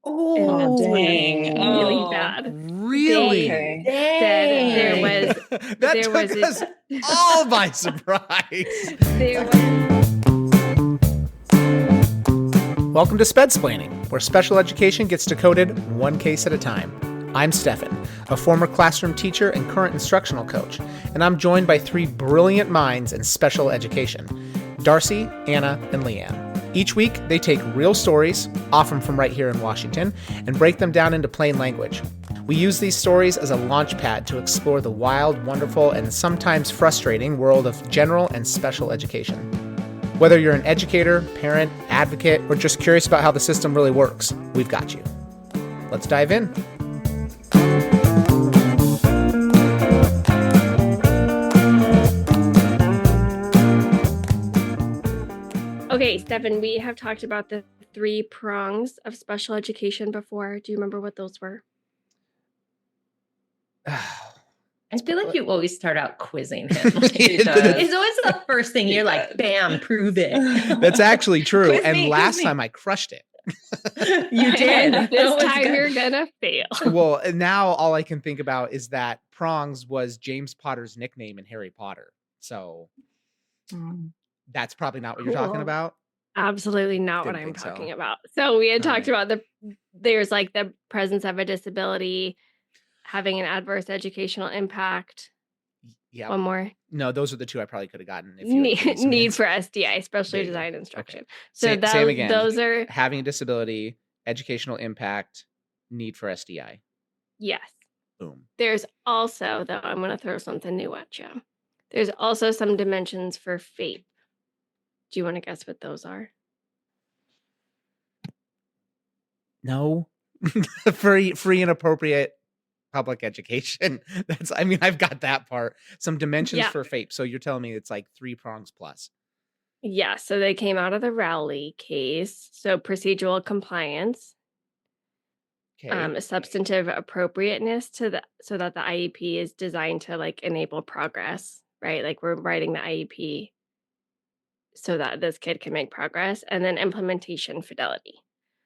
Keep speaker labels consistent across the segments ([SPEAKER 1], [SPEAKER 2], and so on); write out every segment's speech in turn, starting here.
[SPEAKER 1] Oh,
[SPEAKER 2] And
[SPEAKER 1] dang.
[SPEAKER 2] really
[SPEAKER 1] Oh,
[SPEAKER 2] bad. They
[SPEAKER 3] Really?
[SPEAKER 1] okay.
[SPEAKER 2] said
[SPEAKER 3] Dang.
[SPEAKER 4] That
[SPEAKER 2] there was
[SPEAKER 4] took us all by surprise.
[SPEAKER 2] there was
[SPEAKER 4] Welcome to Spedsplaining, where special education gets decoded one case at a time. I'm Stefan, a former classroom teacher and current instructional coach, and I'm joined by three brilliant minds in special education, Darcy, Anna, and Leanne. Each week, they take real stories, often from right here in Washington, and break them down into plain language. We use these stories as a launch pad to explore the wild, wonderful, and sometimes frustrating world of general and special education. Whether you're an educator, parent, advocate, or just curious about how the system really works, we've got you. Let's dive in.
[SPEAKER 2] Okay, Stefan, we have talked about the three prongs of special education before. Do you remember what those were?
[SPEAKER 3] I feel like you always start out quizzing him. Like,
[SPEAKER 4] He does.
[SPEAKER 3] it's always the first thing you're like, bam, prove it.
[SPEAKER 4] That's actually true.
[SPEAKER 3] Quiz
[SPEAKER 4] And
[SPEAKER 3] me, quiz
[SPEAKER 4] last
[SPEAKER 3] me.
[SPEAKER 4] time I crushed it.
[SPEAKER 3] You did.
[SPEAKER 2] And
[SPEAKER 3] That
[SPEAKER 2] this
[SPEAKER 3] was
[SPEAKER 2] time
[SPEAKER 3] good.
[SPEAKER 2] you're gonna fail.
[SPEAKER 4] Well, and now all I can think about is that prongs was James Potter's nickname in Harry Potter. So that's probably not what you're talking
[SPEAKER 2] Cool.
[SPEAKER 4] about.
[SPEAKER 2] Absolutely not what
[SPEAKER 4] Didn't
[SPEAKER 2] I'm
[SPEAKER 4] think so.
[SPEAKER 2] talking about. So we had
[SPEAKER 4] All
[SPEAKER 2] talked
[SPEAKER 4] right.
[SPEAKER 2] about there's like the presence of a disability, having an adverse educational impact.
[SPEAKER 4] Yeah.
[SPEAKER 2] One more.
[SPEAKER 4] No, those are the two I probably could have gotten. If you had given me some
[SPEAKER 2] Need
[SPEAKER 4] hints.
[SPEAKER 2] for SDI,
[SPEAKER 4] There
[SPEAKER 2] specially
[SPEAKER 4] you go.
[SPEAKER 2] designed
[SPEAKER 4] Okay.
[SPEAKER 2] instruction. So
[SPEAKER 4] Same again.
[SPEAKER 2] those are,
[SPEAKER 4] Having a disability, educational impact, need for SDI.
[SPEAKER 2] yes.
[SPEAKER 4] Boom.
[SPEAKER 2] There's also, though, I'm going to throw something new at you. There's also some dimensions for FAPE. Do you want to guess what those are?
[SPEAKER 4] No. free and appropriate public education. I've got that part. Some dimensions
[SPEAKER 2] Yeah.
[SPEAKER 4] for FAPE. So you're telling me it's like 3 prongs plus.
[SPEAKER 2] Yeah, so they came out of the Rowley case. So procedural compliance,
[SPEAKER 4] Okay.
[SPEAKER 2] substantive appropriateness so that the IEP is designed to like enable progress, right? Like we're writing the IEP so that this kid can make progress, and then implementation fidelity.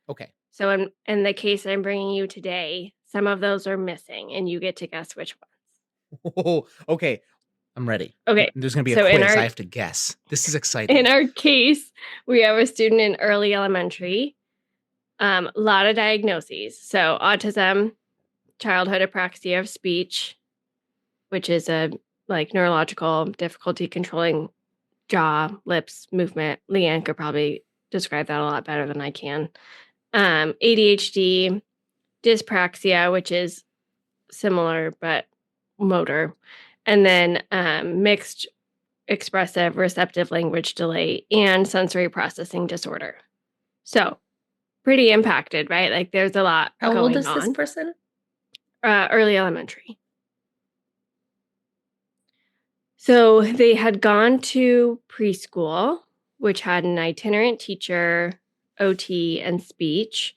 [SPEAKER 4] Okay.
[SPEAKER 2] So in the case I'm bringing you today, some of those are missing, and you get to guess which ones.
[SPEAKER 4] Oh, okay. I'm ready.
[SPEAKER 2] Okay,
[SPEAKER 4] There's going to be a
[SPEAKER 2] so in
[SPEAKER 4] quiz.
[SPEAKER 2] our-
[SPEAKER 4] I have to guess. This is exciting.
[SPEAKER 2] In our case, we have a student in early elementary, a lot of diagnoses. So autism, childhood apraxia of speech, which is a like neurological difficulty controlling jaw, lips, movement. Leanne could probably describe that a lot better than I can. ADHD, dyspraxia, which is similar but motor, and then mixed expressive receptive language delay and sensory processing disorder. So pretty impacted, right? Like there's a lot
[SPEAKER 3] How
[SPEAKER 2] going
[SPEAKER 3] old is
[SPEAKER 2] on.
[SPEAKER 3] this person?
[SPEAKER 2] Early elementary. So they had gone to preschool, which had an itinerant teacher, OT, and speech.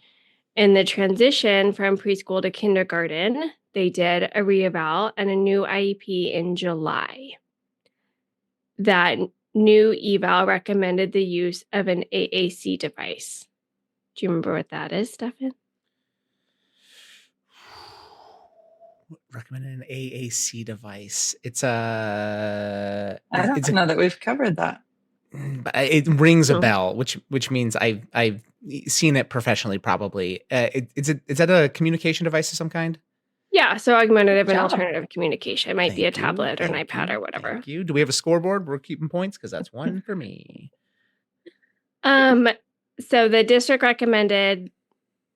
[SPEAKER 2] In the transition from preschool to kindergarten, they did a reeval and a new IEP in July. That new eval recommended the use of an AAC device. Do you remember what that is, Stefan?
[SPEAKER 4] Recommended an AAC device. It's a.
[SPEAKER 1] I don't know that we've covered that.
[SPEAKER 4] It rings a
[SPEAKER 2] Oh.
[SPEAKER 4] bell, which means I've seen it professionally. Probably. Is that a communication device of some kind?
[SPEAKER 2] Yeah, so augmentative and
[SPEAKER 3] job.
[SPEAKER 2] alternative communication. It might be a
[SPEAKER 4] Thank you,
[SPEAKER 2] tablet or an
[SPEAKER 4] thank
[SPEAKER 2] iPad
[SPEAKER 4] you,
[SPEAKER 2] or whatever.
[SPEAKER 4] Thank you. Do we have a scoreboard? We're keeping points because that's one for me.
[SPEAKER 2] So the district recommended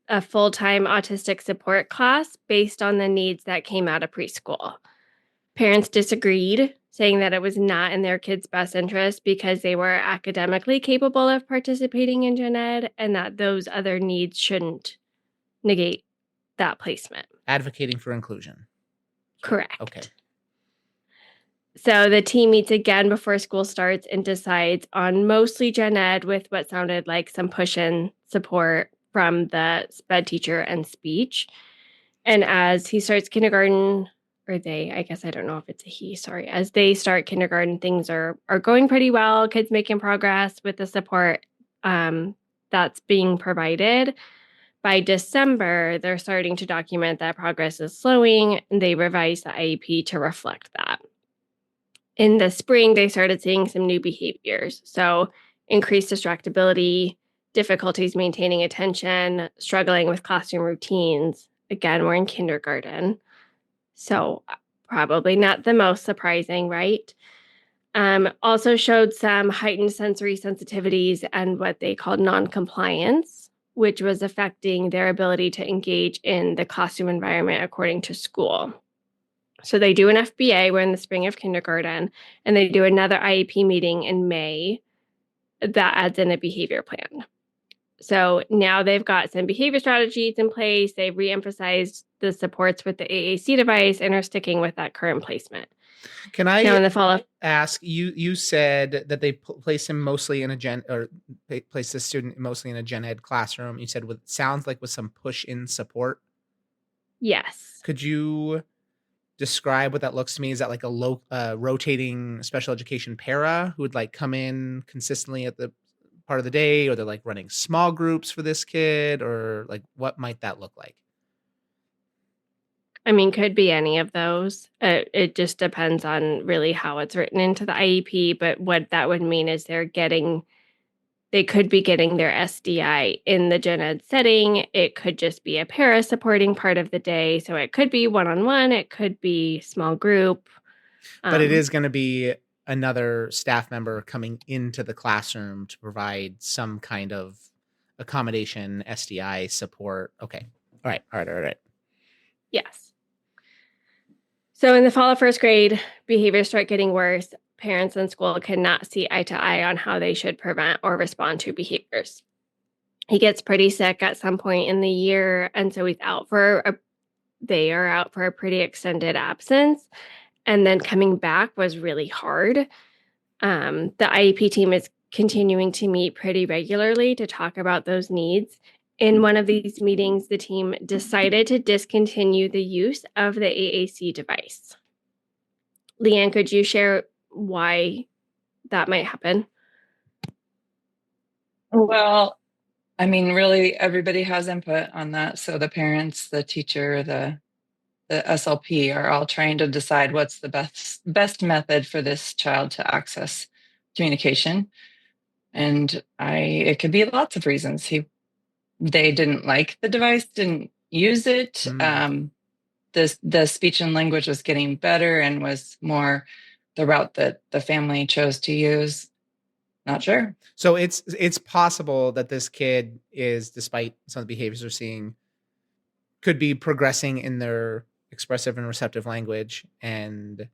[SPEAKER 2] a full-time autistic support class based on the needs that came out of preschool. Parents disagreed, saying that it was not in their kids' best interest because they were academically capable of participating in gen ed and that those other needs shouldn't negate that placement.
[SPEAKER 4] Advocating for inclusion.
[SPEAKER 2] Correct.
[SPEAKER 4] Okay.
[SPEAKER 2] So the team meets again before school starts and decides on mostly gen ed with what sounded like some push-in support from the sped teacher and speech. And as he starts kindergarten, or they, I guess I don't know if it's a he, sorry. As they start kindergarten, things are going pretty well. Kids making progress with the support that's being provided. By December, they're starting to document that progress is slowing, and they revised the IEP to reflect that. In the spring, they started seeing some new behaviors. So increased distractibility, difficulties maintaining attention, struggling with classroom routines. Again, we're in kindergarten. So probably not the most surprising, right? Also showed some heightened sensory sensitivities and what they called non-compliance, which was affecting their ability to engage in the classroom environment according to school. So they do an FBA, we're in the spring of kindergarten, and they do another IEP meeting in May that adds in a behavior plan. So now they've got some behavior strategies in place. They've reemphasized the supports with the AAC device and are sticking with that current placement.
[SPEAKER 4] Can I
[SPEAKER 2] now in the fall of
[SPEAKER 4] ask you said that they place him mostly in a place the student mostly in a gen ed classroom. You said sounds like with some push in support.
[SPEAKER 2] Yes.
[SPEAKER 4] Could you describe what that looks to me? Is that like a rotating special education para who would like come in consistently at the part of the day, or they're like running small groups for this kid, or like what might that look like?
[SPEAKER 2] I mean, could be any of those. It just depends on really how it's written into the IEP, but what that would mean is they could be getting their SDI in the gen ed setting. It could just be a para supporting part of the day. So it could be one-on-one, it could be small group.
[SPEAKER 4] But it is going to be another staff member coming into the classroom to provide some kind of accommodation, SDI support. Okay. All right.
[SPEAKER 2] Yes. So in the fall of first grade, behaviors start getting worse. Parents and school cannot see eye to eye on how they should prevent or respond to behaviors. He gets pretty sick at some point in the year, and so they are out for a pretty extended absence. And then coming back was really hard. The IEP team is continuing to meet pretty regularly to talk about those needs. In one of these meetings, the team decided to discontinue the use of the AAC device. Leanne, could you share why that might happen?
[SPEAKER 1] Well, I mean, really, everybody has input on that. So the parents, the teacher, the SLP are all trying to decide what's the best method for this child to access communication. And it could be lots of reasons. They didn't like the device, didn't use it. The speech and language was getting better and was more the route that the family chose to use. Not sure.
[SPEAKER 4] So it's possible that this kid is, despite some of the behaviors they're seeing, could be progressing in their expressive and receptive language, and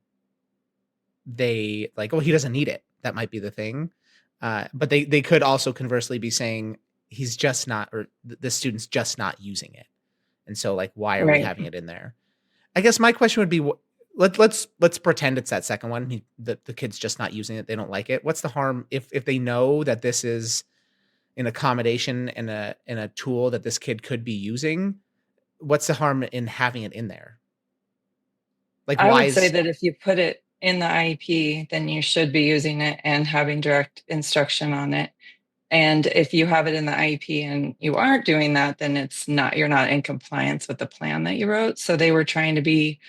[SPEAKER 4] they like, oh, he doesn't need it. That might be the thing. But they could also conversely be saying he's just not, or the student's just not using it. And so like, why are we having it in there? I guess my question would be, let's pretend it's that second one. The kid's just not using it. They don't like it. What's the harm if they know that this is an accommodation and a tool that this kid could be using? What's the harm in having it in there? Like,
[SPEAKER 1] I would say that if you put it in the IEP, then you should be using it and having direct instruction on it. And if you have it in the IEP and you aren't doing that, then you're not in compliance with the plan that you wrote. So they were trying to be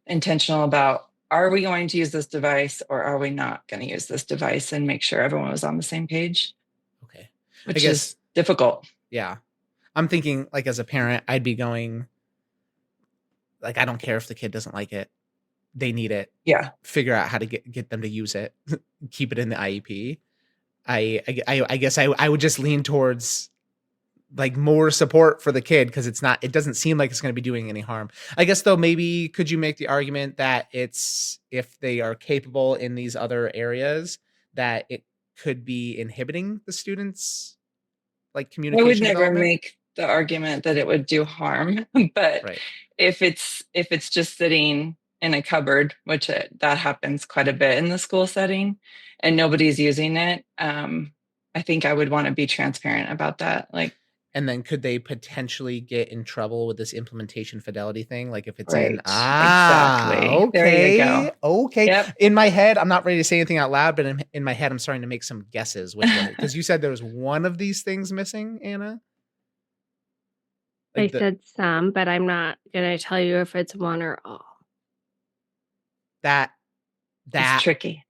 [SPEAKER 1] intentional about, are we going to use this device or are we not going to use this device, and make sure everyone was on the same page.
[SPEAKER 4] Okay.
[SPEAKER 1] Which is difficult.
[SPEAKER 4] Yeah. I'm thinking, like, as a parent, I'd be going, like, I don't care if the kid doesn't like it. They need it.
[SPEAKER 1] Yeah.
[SPEAKER 4] Figure out how to get them to use it. Keep it in the IEP. I guess I would just lean towards like more support for the kid, because it doesn't seem like it's going to be doing any harm. I guess though, maybe could you make the argument that if they are capable in these other areas, that it could be inhibiting the students' like communication?
[SPEAKER 1] I would never make the argument that it would do harm, but
[SPEAKER 4] right.
[SPEAKER 1] if it's just sitting in a cupboard, which that happens quite a bit in the school setting, and nobody's using it, I think I would want to be transparent about that. Like,
[SPEAKER 4] and then could they potentially get in trouble with this implementation fidelity thing? Like if it's
[SPEAKER 1] right.
[SPEAKER 4] exactly.
[SPEAKER 1] Okay. There you go.
[SPEAKER 4] Okay.
[SPEAKER 1] Yep.
[SPEAKER 4] In my head, I'm not ready to say anything out loud, but in my head, I'm starting to make some guesses which one, because you said there was one of these things missing, Anna.
[SPEAKER 2] I said some, but I'm not going to tell you if it's one or all.
[SPEAKER 1] It's tricky.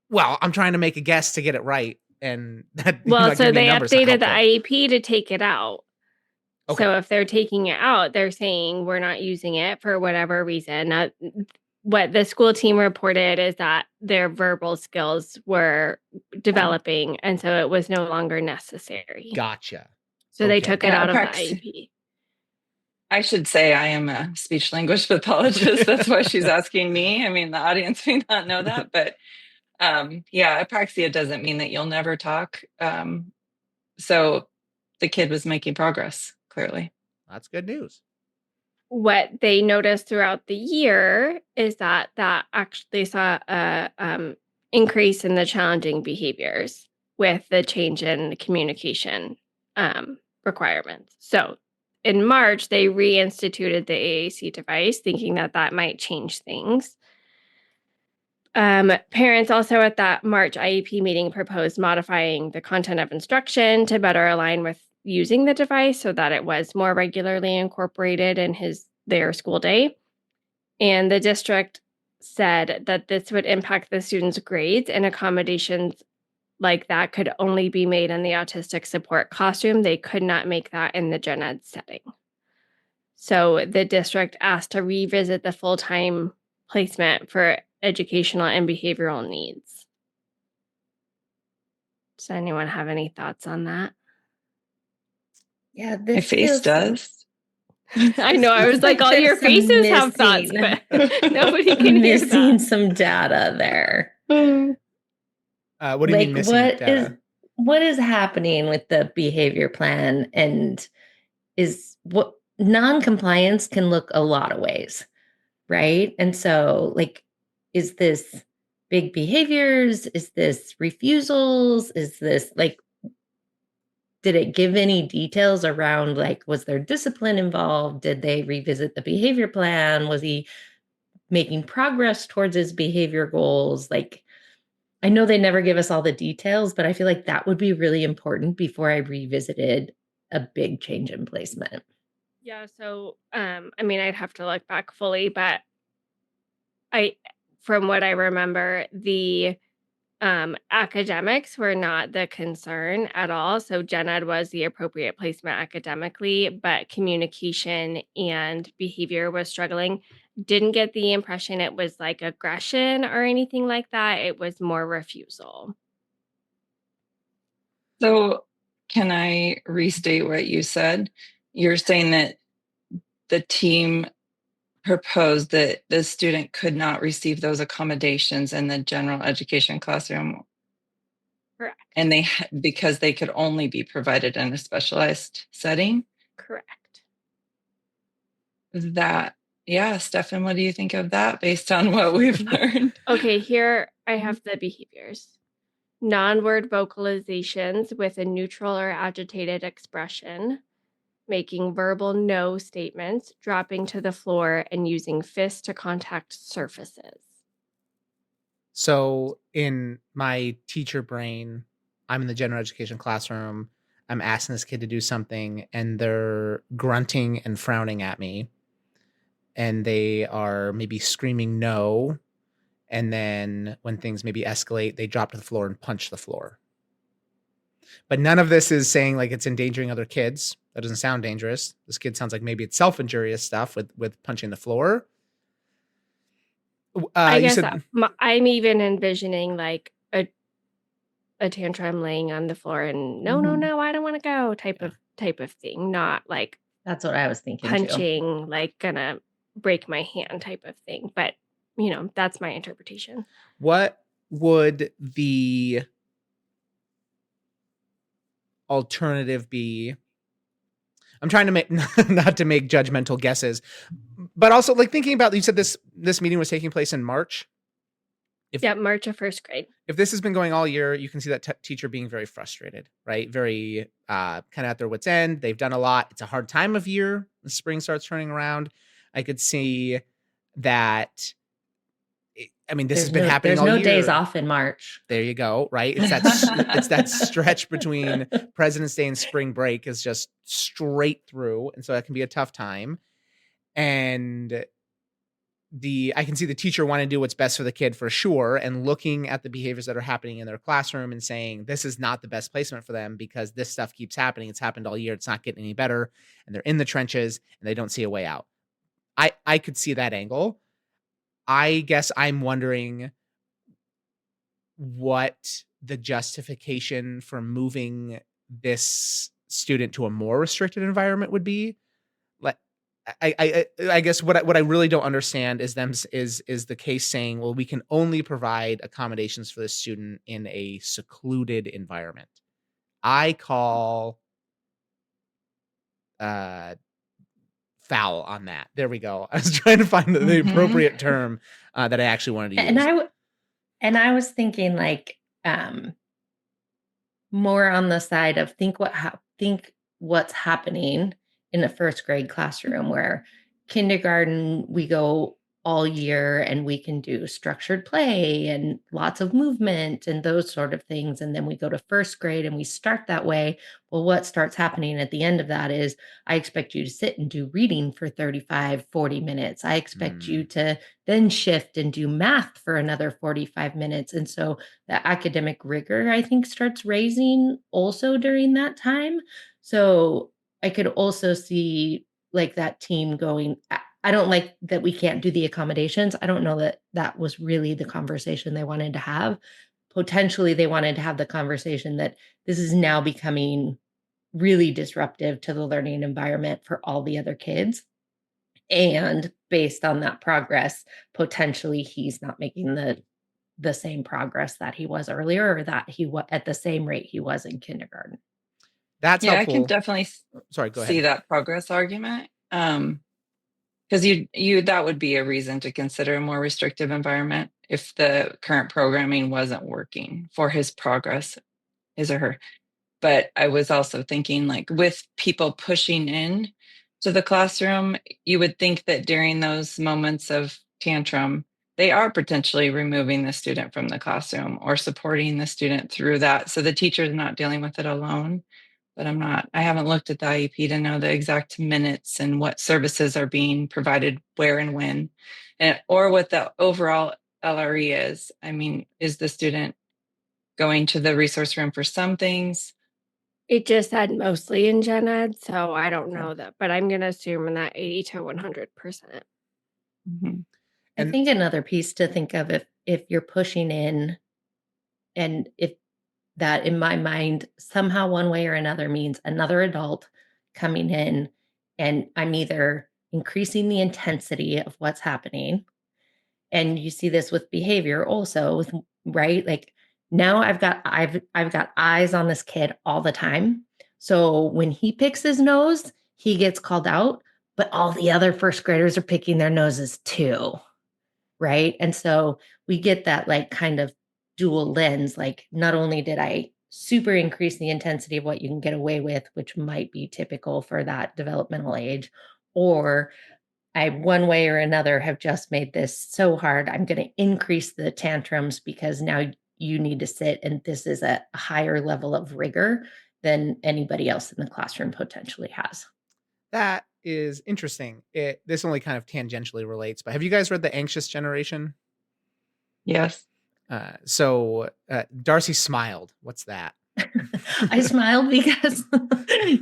[SPEAKER 4] Well, I'm trying to make a guess to get it right. And that,
[SPEAKER 2] Well, so they updated the
[SPEAKER 4] helpful.
[SPEAKER 2] IEP to take it out.
[SPEAKER 4] Okay.
[SPEAKER 2] So if they're taking it out, they're saying we're not using it for whatever reason. What the school team reported is that their verbal skills were developing, and so it was no longer necessary.
[SPEAKER 4] Gotcha.
[SPEAKER 2] So they took it out of the IEP.
[SPEAKER 1] I should say I am a speech language pathologist. That's why she's asking me. I mean, the audience may not know that, but apraxia doesn't mean that you'll never talk. So the kid was making progress, clearly.
[SPEAKER 4] That's good news.
[SPEAKER 2] What they noticed throughout the year is that actually they saw a increase in the challenging behaviors with the change in communication requirements. So in March, they reinstituted the AAC device, thinking that might change things. Parents also at that March IEP meeting proposed modifying the content of instruction to better align with using the device so that it was more regularly incorporated in their school day. And the district said that this would impact the students' grades, and accommodations like that could only be made in the autistic support classroom. They could not make that in the gen ed setting. So the district asked to revisit the full-time placement for educational and behavioral needs. Does anyone have any thoughts on that?
[SPEAKER 3] Yeah,
[SPEAKER 1] My face does.
[SPEAKER 2] I know. I was like, all your faces have thoughts, but nobody can hear that.
[SPEAKER 3] Missing some data there.
[SPEAKER 4] What do you mean missing data?
[SPEAKER 3] What is happening with the behavior plan, and is what non-compliance can look a lot of ways, right? And so, like, is this big behaviors? Is this refusals? Is this like, did it give any details around, like, was there discipline involved? Did they revisit the behavior plan? Was he making progress towards his behavior goals? Like, I know they never give us all the details, but I feel like that would be really important before I revisited a big change in placement.
[SPEAKER 2] Yeah. So, I mean, I'd have to look back fully, but from what I remember, the academics were not the concern at all. So gen ed was the appropriate placement academically, but communication and behavior was struggling. Didn't get the impression it was like aggression or anything like that. It was more refusal.
[SPEAKER 1] So can I restate what you said? You're saying that the team proposed that the student could not receive those accommodations in the general education classroom.
[SPEAKER 2] Correct.
[SPEAKER 1] And because they could only be provided in a specialized setting?
[SPEAKER 2] Correct.
[SPEAKER 1] Stefan, what do you think of that based on what we've learned?
[SPEAKER 2] Okay, here I have the behaviors. Non-word vocalizations with a neutral or agitated expression, making verbal no statements, dropping to the floor, and using fists to contact surfaces.
[SPEAKER 4] So in my teacher brain, I'm in the general education classroom. I'm asking this kid to do something, and they're grunting and frowning at me. And they are maybe screaming no. And then when things maybe escalate, they drop to the floor and punch the floor. But none of this is saying like it's endangering other kids. That doesn't sound dangerous. This kid sounds like maybe it's self-injurious stuff with punching the floor.
[SPEAKER 2] I guess I'm even envisioning like a tantrum laying on the floor and no, I don't want to go type of thing. Not like
[SPEAKER 3] that's what I was thinking.
[SPEAKER 2] Punching,
[SPEAKER 3] too.
[SPEAKER 2] Like gonna break my hand type of thing. But that's my interpretation.
[SPEAKER 4] What would the alternative be? I'm trying to make not to make judgmental guesses, but also like thinking about, you said this meeting was taking place in March.
[SPEAKER 2] March of first grade.
[SPEAKER 4] If this has been going all year, you can see that teacher being very frustrated, right? Very kind of at their wits' end. They've done a lot. It's a hard time of year. The spring starts turning around. I could see that I mean, this has been happening
[SPEAKER 3] There's
[SPEAKER 4] all
[SPEAKER 3] no
[SPEAKER 4] year.
[SPEAKER 3] days off in March.
[SPEAKER 4] There you go. Right. It's that stretch between President's Day and spring break is just straight through. And so that can be a tough time. And I can see the teacher wanting to do what's best for the kid for sure. And looking at the behaviors that are happening in their classroom and saying, this is not the best placement for them because this stuff keeps happening. It's happened all year. It's not getting any better. And they're in the trenches and they don't see a way out. I could see that angle. I guess I'm wondering what the justification for moving this student to a more restricted environment would be. Like, I guess what I really don't understand is the case saying, well, we can only provide accommodations for this student in a secluded environment. I call foul on that. There we go. I was trying to find the appropriate term that I actually wanted to use.
[SPEAKER 3] And I was thinking like more on the side of think what's happening in a first grade classroom, where kindergarten we go all year and we can do structured play and lots of movement and those sort of things. And then we go to first grade and we start that way. Well, what starts happening at the end of that is I expect you to sit and do reading for 35, 40 minutes. I expect you to then shift and do math for another 45 minutes. And so the academic rigor, I think, starts raising also during that time. So I could also see like that team going, I don't like that we can't do the accommodations. I don't know that that was really the conversation they wanted to have. Potentially, they wanted to have the conversation that this is now becoming really disruptive to the learning environment for all the other kids. And based on that progress, potentially he's not making the same progress that he was earlier, or that he was at the same rate he was in kindergarten.
[SPEAKER 4] That's helpful.
[SPEAKER 1] I can definitely see that progress argument. Because you that would be a reason to consider a more restrictive environment if the current programming wasn't working for his progress, his or her. But I was also thinking, like, with people pushing in to the classroom, you would think that during those moments of tantrum, they are potentially removing the student from the classroom or supporting the student through that. So the teacher is not dealing with it alone. But I haven't looked at the IEP to know the exact minutes and what services are being provided where and when, or what the overall LRE is. I mean, is the student going to the resource room for some things?
[SPEAKER 2] It just said mostly in gen ed, so I don't know that, but I'm going to assume in that 80 to 100%.
[SPEAKER 3] Mm-hmm. I think another piece to think of if you're pushing in, and if that in my mind somehow one way or another means another adult coming in, and I'm either increasing the intensity of what's happening, and you see this with behavior also, with right, like now I've got eyes on this kid all the time. So when he picks his nose, he gets called out, but all the other first graders are picking their noses too, right? And so we get that like kind of dual lens. Like, not only did I super increase the intensity of what you can get away with, which might be typical for that developmental age, or I one way or another have just made this so hard, I'm going to increase the tantrums because now you need to sit, and this is a higher level of rigor than anybody else in the classroom potentially has.
[SPEAKER 4] That is interesting. This only kind of tangentially relates, but have you guys read The Anxious Generation?
[SPEAKER 1] Yes.
[SPEAKER 4] So Darcy smiled. What's that?
[SPEAKER 3] I smiled because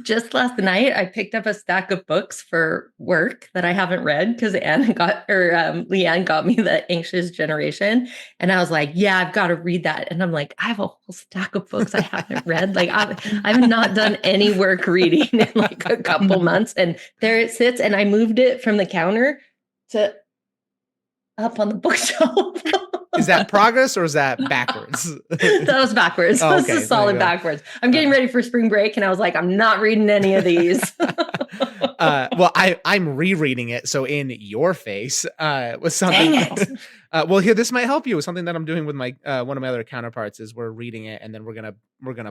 [SPEAKER 3] just last night I picked up a stack of books for work that I haven't read because Leanne got me The Anxious Generation, and I was like, yeah, I've got to read that. And I'm like, I have a whole stack of books I haven't read. Like I've not done any work reading in like a couple months, and there it sits, and I moved it from the counter to up on the bookshelf.
[SPEAKER 4] Is that progress or is that backwards?
[SPEAKER 3] That was backwards. Oh, okay. This is solid backwards. I'm getting ready for spring break, and I was like, I'm not reading any of these.
[SPEAKER 4] Well, I'm rereading it, so in your face was something.
[SPEAKER 3] Dang it.
[SPEAKER 4] Well, here, this might help you. Something that I'm doing with my one of my other counterparts is we're reading it, and then we're gonna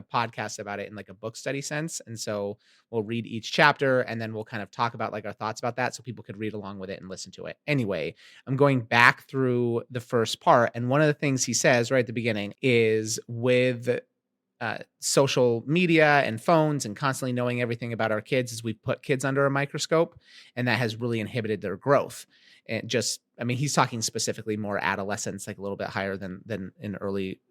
[SPEAKER 4] podcast about it in like a book study sense. And so we'll read each chapter, and then we'll kind of talk about like our thoughts about that, so people could read along with it and listen to it. Anyway, I'm going back through the first part, and one of the things he says right at the beginning is with social media and phones and constantly knowing everything about our kids is we put kids under a microscope, and that has really inhibited their growth. And just, I mean, he's talking specifically more adolescence, like a little bit higher than in early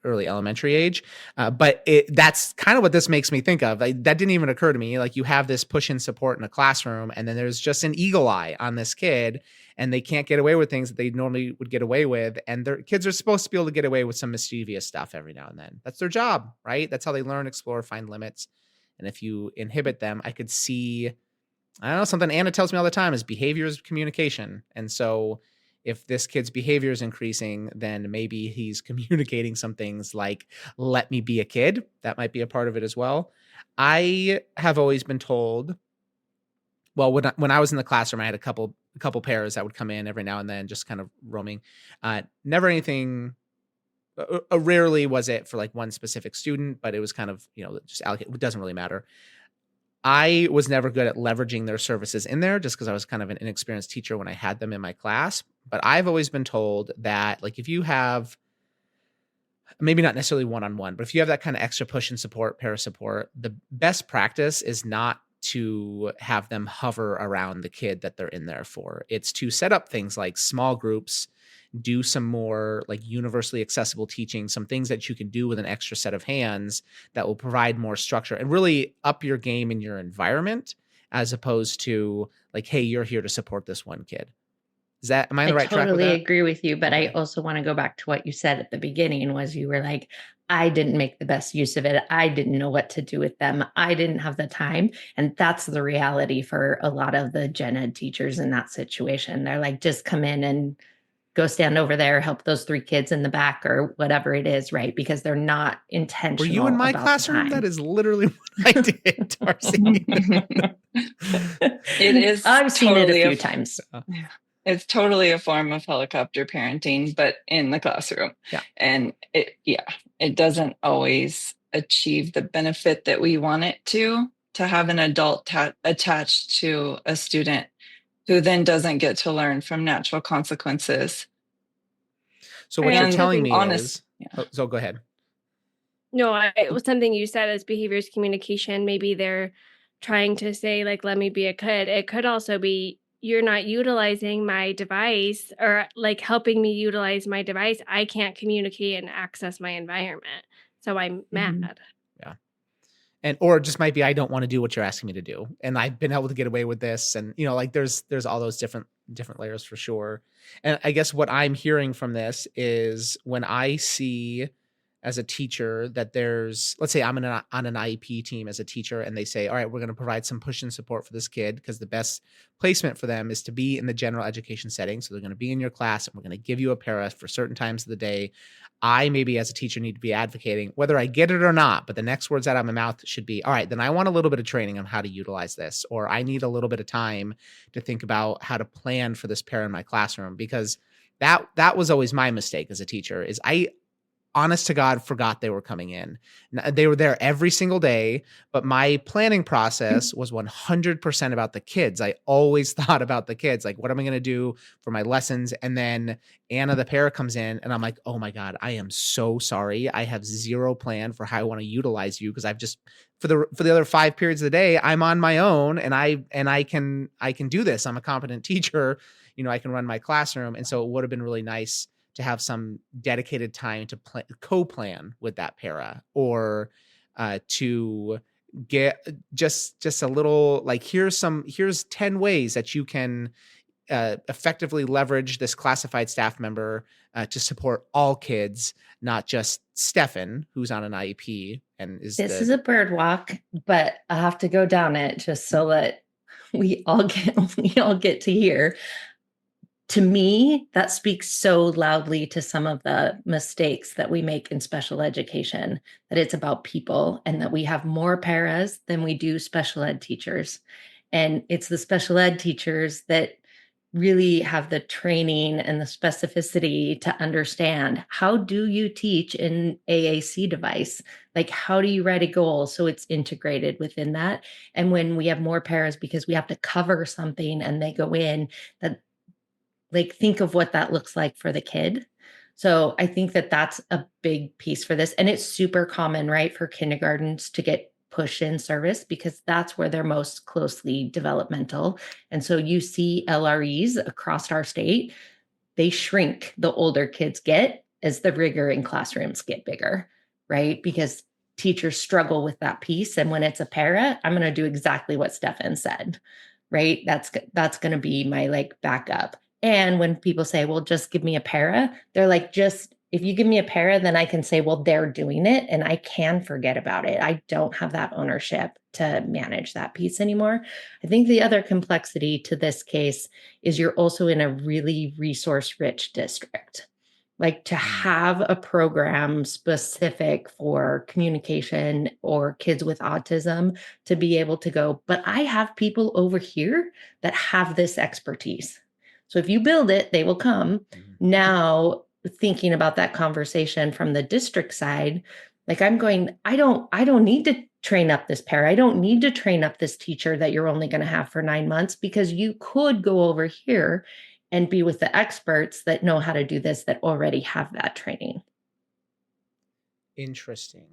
[SPEAKER 4] elementary age. But that's kind of what this makes me think of. That didn't even occur to me. Like, you have this push and support in a classroom, and then there's just an eagle eye on this kid, and they can't get away with things that they normally would get away with. And their kids are supposed to be able to get away with some mischievous stuff every now and then. That's their job, right? That's how they learn, explore, find limits. And if you inhibit them, I could see, I don't know, something Anna tells me all the time is behavior is communication. And so if this kid's behavior is increasing, then maybe he's communicating some things like, let me be a kid. That might be a part of it as well. I have always been told, well, when I was in the classroom, I had a couple pairs that would come in every now and then, just kind of roaming. Never anything, rarely was it for like one specific student, but it was kind of, just allocate. It doesn't really matter. I was never good at leveraging their services in there just because I was kind of an inexperienced teacher when I had them in my class. But I've always been told that, like, if you have, maybe not necessarily one-on-one, but if you have that kind of extra push and support, para support, the best practice is not to have them hover around the kid that they're in there for. It's to set up things like small groups, do some more like universally accessible teaching, some things that you can do with an extra set of hands that will provide more structure and really up your game in your environment, as opposed to like, hey, you're here to support this one kid. Am I on the right track with that?
[SPEAKER 3] I totally agree with you, but I also want to go back to what you said at the beginning, was you were like, I didn't make the best use of it. I didn't know what to do with them. I didn't have the time. And that's the reality for a lot of the gen ed teachers in that situation. They're like, just come in and go stand over there, help those 3 kids in the back or whatever it is, right? Because they're not intentional.
[SPEAKER 4] Were you in my classroom? That is literally what I did, Darcy.
[SPEAKER 1] It is.
[SPEAKER 3] I've seen it a few times.
[SPEAKER 1] It's totally a form of helicopter parenting, but in the classroom.
[SPEAKER 4] Yeah.
[SPEAKER 1] And it doesn't always achieve the benefit that we want it to have an adult attached to a student who then doesn't get to learn from natural consequences.
[SPEAKER 4] So what you're telling me is, so go ahead.
[SPEAKER 2] No, it was something you said as behaviors communication. Maybe they're trying to say, like, let me be a kid. It could also be, you're not utilizing my device, or like helping me utilize my device. I can't communicate and access my environment, so I'm mad.
[SPEAKER 4] Yeah. And, or it just might be, I don't want to do what you're asking me to do. And I've been able to get away with this. And, like there's all those different layers for sure. And I guess what I'm hearing from this is, when I see as a teacher that there's, let's say I'm on an IEP team as a teacher, and they say, all right, we're going to provide some push and support for this kid, because the best placement for them is to be in the general education setting. So they're going to be in your class, and we're going to give you a para for certain times of the day. I maybe as a teacher need to be advocating, whether I get it or not, but the next words out of my mouth should be, all right, then I want a little bit of training on how to utilize this, or I need a little bit of time to think about how to plan for this para in my classroom. Because that was always my mistake as a teacher, is I, honest to God, forgot they were coming in. They were there every single day, but my planning process was 100% about the kids. I always thought about the kids. Like, what am I going to do for my lessons? And then Anna, the para, comes in, and I'm like, oh my God, I am so sorry. I have zero plan for how I want to utilize you, because I've just, for the other 5 periods of the day, I'm on my own, and I can do this. I'm a competent teacher. I can run my classroom. And so it would have been really nice to have some dedicated time to co-plan with that para, or to get just a little, like, here's 10 ways that you can effectively leverage this classified staff member to support all kids, not just Stefan, who's on an IEP. And this is a bird walk, but I have to go down it just so that we all get to hear. To me, that speaks so loudly to some of the mistakes that we make in special education, that it's about people, and that we have more paras than we do special ed teachers.
[SPEAKER 3] And it's the special ed teachers that really have the training and the specificity to understand, how do you teach an AAC device? Like, how do you write a goal so it's integrated within that? And when we have more paras, because we have to cover something and they go in, that, like, think of what that looks like for the kid. So I think that that's a big piece for this. And it's super common, right, for kindergartens to get pushed in service because that's where they're most closely developmental. And so you see LREs across our state, they shrink the older kids get as the rigor in classrooms get bigger, right? Because teachers struggle with that piece. And when it's a para, I'm going to do exactly what Stefan said, right? That's going to be my like backup. And when people say, well, just give me a para, they're like, just if you give me a para, then I can say, well, they're doing it and I can forget about it. I don't have that ownership to manage that piece anymore. I think the other complexity to this case is you're also in a really resource-rich district. Like, to have a program specific for communication or kids with autism to be able to go, but I have people over here that have this expertise. So if you build it, they will come. Now, thinking about that conversation from the district side, like, I'm going, I don't need to train up this para. I don't need to train up this teacher that you're only going to have for 9 months, because you could go over here and be with the experts that know how to do this, that already have that training.
[SPEAKER 4] Interesting.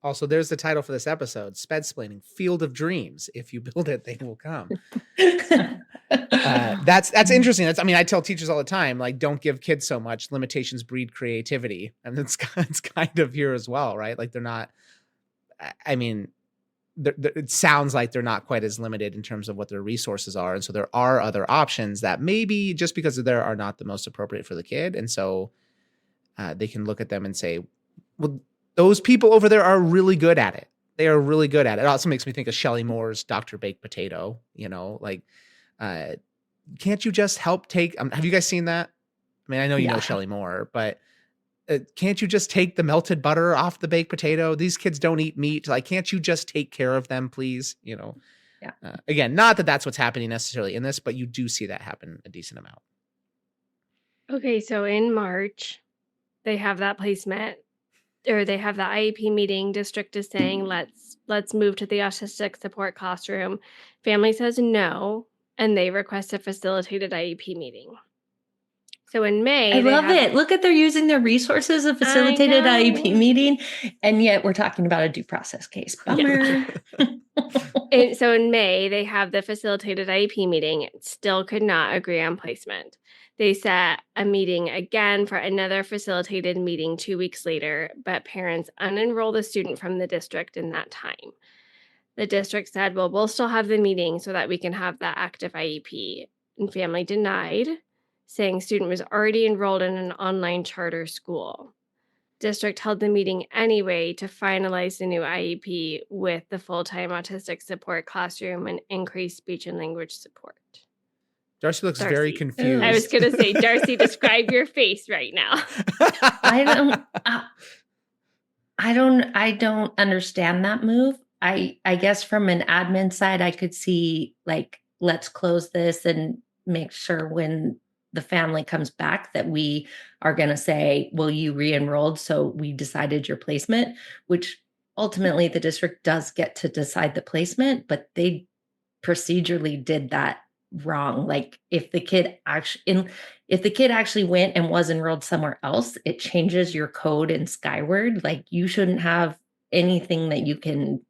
[SPEAKER 4] Also, there's the title for this episode, Spedsplaining, Field of Dreams. If you build it, they will come. That's interesting. I tell teachers all the time, like, don't give kids so much. Limitations breed creativity. And it's kind of here as well, right? Like, they're not, it sounds like they're not quite as limited in terms of what their resources are. And so there are other options that maybe just because of there are not the most appropriate for the kid. And so they can look at them and say, well, those people over there are really good at it. They are really good at it. It also makes me think of Shelley Moore's Dr. Baked Potato, can't you just help take, have you guys seen that? I mean, I know you know Shelley Moore, but can't you just take the melted butter off the baked potato? These kids don't eat meat. Like, can't you just take care of them, please? Again, not that that's what's happening necessarily in this, but you do see that happen a decent amount.
[SPEAKER 2] Okay, so in March, they have that placement, or they have the IEP meeting. District is saying, let's move to the autistic support classroom. Family says no, and they request a facilitated IEP meeting. So in May,
[SPEAKER 3] I love it. Look at, they're using their resources, a facilitated IEP meeting, and yet we're talking about a due process case. Bummer.
[SPEAKER 2] And so in May, they have the facilitated IEP meeting. Still could not agree on placement. They set a meeting again for another facilitated meeting 2 weeks later, but parents unenroll the student from the district in that time. The district said, well, we'll still have the meeting so that we can have that active IEP. And family denied, saying student was already enrolled in an online charter school. District held the meeting anyway to finalize the new IEP with the full-time autistic support classroom and increased speech and language support.
[SPEAKER 4] Darcy looks very confused.
[SPEAKER 2] I was going to say, Darcy, describe your face right now.
[SPEAKER 3] I don't understand that move. I guess from an admin side, I could see, like, let's close this and make sure when the family comes back that we are going to say, well, you re-enrolled, so we decided your placement, which ultimately the district does get to decide the placement, but they procedurally did that wrong. Like, if the kid actually went and was enrolled somewhere else, it changes your code in Skyward. Like, you shouldn't have anything that you can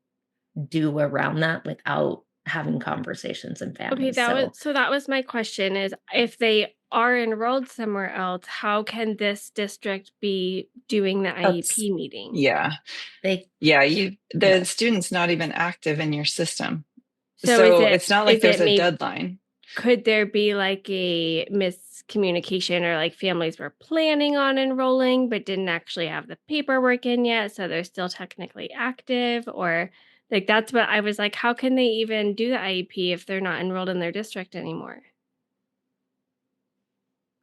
[SPEAKER 3] do around that without having conversations and families.
[SPEAKER 2] Okay, that was my question, is if they are enrolled somewhere else, how can this district be doing the IEP meeting?
[SPEAKER 1] Yeah. The student's not even active in your system. So it's not like there's a deadline.
[SPEAKER 2] Could there be like a miscommunication, or like families were planning on enrolling but didn't actually have the paperwork in yet, so they're still technically active? Or like, that's what I was like, how can they even do the IEP if they're not enrolled in their district anymore?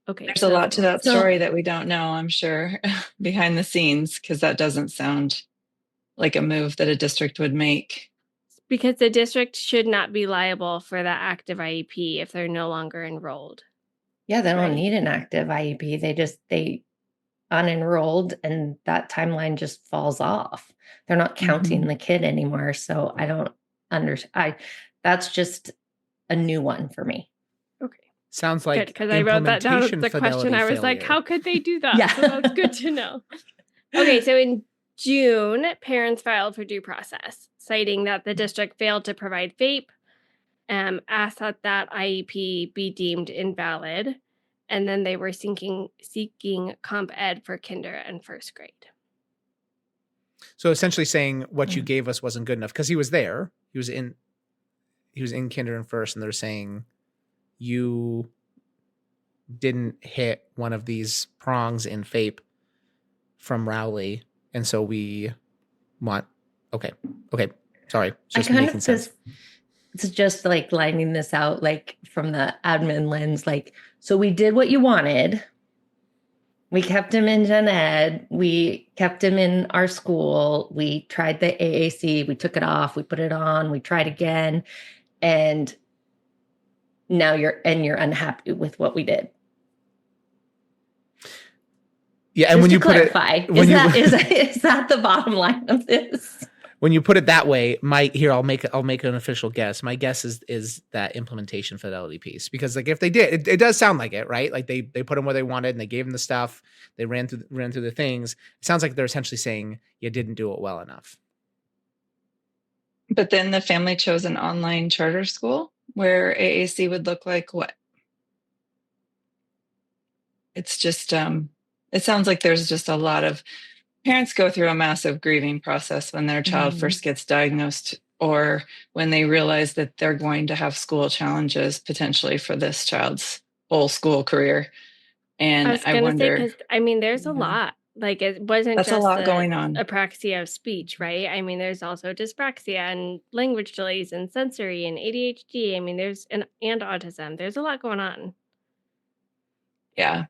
[SPEAKER 2] Okay.
[SPEAKER 1] There's a lot to that story that we don't know, I'm sure, behind the scenes, because that doesn't sound like a move that a district would make.
[SPEAKER 2] Because the district should not be liable for that active IEP if they're no longer enrolled.
[SPEAKER 3] Yeah, they don't
[SPEAKER 2] Right.
[SPEAKER 3] need an active IEP. They unenrolled and that timeline just falls off. They're not counting
[SPEAKER 1] Mhm.
[SPEAKER 3] the kid anymore. So I don't understand. That's just a new one for me.
[SPEAKER 2] Okay.
[SPEAKER 4] Sounds
[SPEAKER 2] Good,
[SPEAKER 4] like
[SPEAKER 2] because I wrote that down as
[SPEAKER 4] implementation
[SPEAKER 2] the question.
[SPEAKER 4] fidelity
[SPEAKER 2] I was like,
[SPEAKER 4] failure.
[SPEAKER 2] how could they do that?
[SPEAKER 3] Yeah.
[SPEAKER 2] So that's good to know. Okay, so in June, parents filed for due process, citing that the district failed to provide FAPE, asked that IEP be deemed invalid, and then they were seeking comp ed for kinder and first grade.
[SPEAKER 4] So essentially saying what you
[SPEAKER 3] Mm.
[SPEAKER 4] gave us wasn't good enough because he was there. He was in kinder and first, and they're saying you didn't hit one of these prongs in FAPE from Rowley, and so we want okay. Sorry, it's
[SPEAKER 3] I
[SPEAKER 4] just
[SPEAKER 3] kind
[SPEAKER 4] making
[SPEAKER 3] of
[SPEAKER 4] sense.
[SPEAKER 3] it's just like lining this out, like from the admin lens, like, so we did what you wanted. We kept him in gen ed. We kept him in our school. We tried the AAC. We took it off. We put it on. We tried again. And now you're unhappy with what we did.
[SPEAKER 4] Yeah, and
[SPEAKER 3] Just
[SPEAKER 4] when
[SPEAKER 3] to
[SPEAKER 4] you put
[SPEAKER 3] clarify,
[SPEAKER 4] it, when
[SPEAKER 3] is that the bottom line of this?
[SPEAKER 4] when you put it that way, I'll make an official guess. My guess is that implementation fidelity piece, because like if they did, it does sound like it, right? Like they put them where they wanted and they gave them the stuff, they ran through the things. It sounds like they're essentially saying you didn't do it well enough.
[SPEAKER 1] But then the family chose an online charter school where AAC would look like what? It's just it sounds like there's just a lot of parents go through a massive grieving process when their child first gets diagnosed, or when they realize that they're going to have school challenges potentially for this child's whole school career.
[SPEAKER 2] I
[SPEAKER 1] And
[SPEAKER 2] was
[SPEAKER 1] I
[SPEAKER 2] going to say,
[SPEAKER 1] wonder,
[SPEAKER 2] because I mean, there's a lot. Like, it wasn't
[SPEAKER 1] that's a
[SPEAKER 2] just
[SPEAKER 1] lot
[SPEAKER 2] the
[SPEAKER 1] going on.
[SPEAKER 2] apraxia of speech, right? I mean, there's also dyspraxia and language delays and sensory and ADHD. I mean, there's and autism. There's a lot going on.
[SPEAKER 1] Yeah.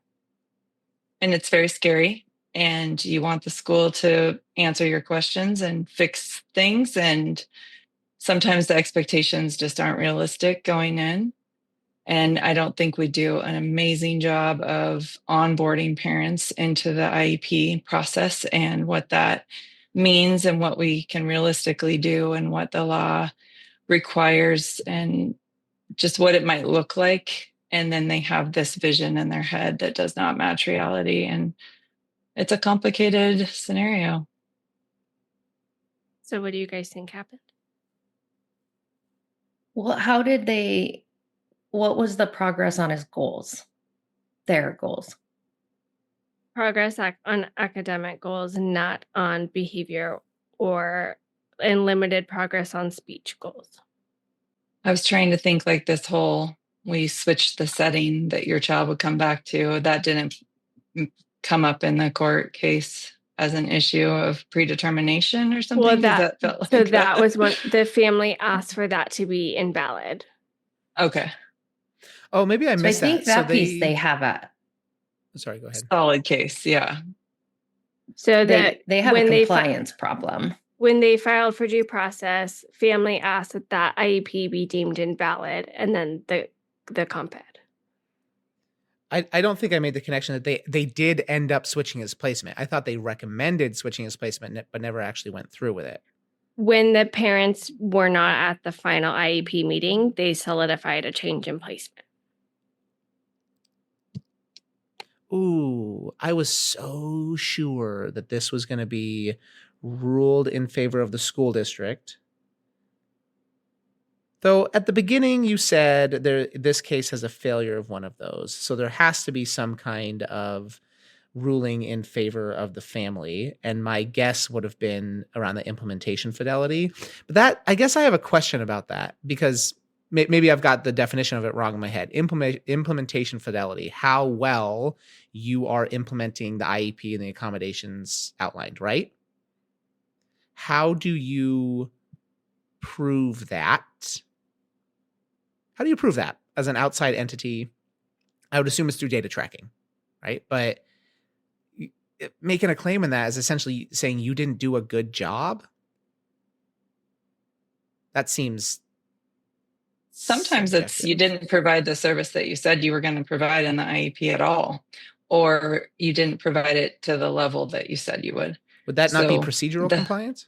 [SPEAKER 1] And it's very scary. And you want the school to answer your questions and fix things. And sometimes the expectations just aren't realistic going in. And I don't think we do an amazing job of onboarding parents into the IEP process and what that means and what we can realistically do and what the law requires and just what it might look like. And then they have this vision in their head that does not match reality. And it's a complicated scenario.
[SPEAKER 2] So, what do you guys think happened?
[SPEAKER 3] Well, what was the progress on his goals? Their goals.
[SPEAKER 2] Progress on academic goals, not on behavior, and limited progress on speech goals.
[SPEAKER 1] I was trying to think like this whole, we switched the setting that your child would come back to. That didn't come up in the court case as an issue of predetermination or something.
[SPEAKER 2] Well,
[SPEAKER 1] that felt like
[SPEAKER 2] that was when the family asked for that to be invalid.
[SPEAKER 1] Okay.
[SPEAKER 4] Oh, maybe I
[SPEAKER 3] So I
[SPEAKER 4] missed
[SPEAKER 3] think
[SPEAKER 4] that.
[SPEAKER 3] that piece they have a
[SPEAKER 4] Sorry, go ahead.
[SPEAKER 1] Solid case. Yeah.
[SPEAKER 2] So
[SPEAKER 3] they have
[SPEAKER 2] when
[SPEAKER 3] a compliance problem.
[SPEAKER 2] When they filed for due process, family asked that IEP be deemed invalid, and then the comp ed.
[SPEAKER 4] I don't think I made the connection that they did end up switching his placement. I thought they recommended switching his placement, but never actually went through with it.
[SPEAKER 2] When the parents were not at the final IEP meeting, they solidified a change in placement.
[SPEAKER 4] Ooh, I was so sure that this was going to be ruled in favor of the school district. Though at the beginning you said this case has a failure of one of those. So there has to be some kind of ruling in favor of the family. And my guess would have been around the implementation fidelity. But I guess I have a question about that, because maybe I've got the definition of it wrong in my head. Implementation fidelity, how well you are implementing the IEP and the accommodations outlined, right? How do you prove that? How do you prove that as an outside entity? I would assume it's through data tracking, right? But making a claim in that is essentially saying you didn't do a good job. That seems
[SPEAKER 1] Sometimes it's you
[SPEAKER 4] subjective.
[SPEAKER 1] didn't provide the service that you said you were going to provide in the IEP at all, or you didn't provide it to the level that you said you would.
[SPEAKER 4] Would that not be
[SPEAKER 1] So
[SPEAKER 4] procedural compliance?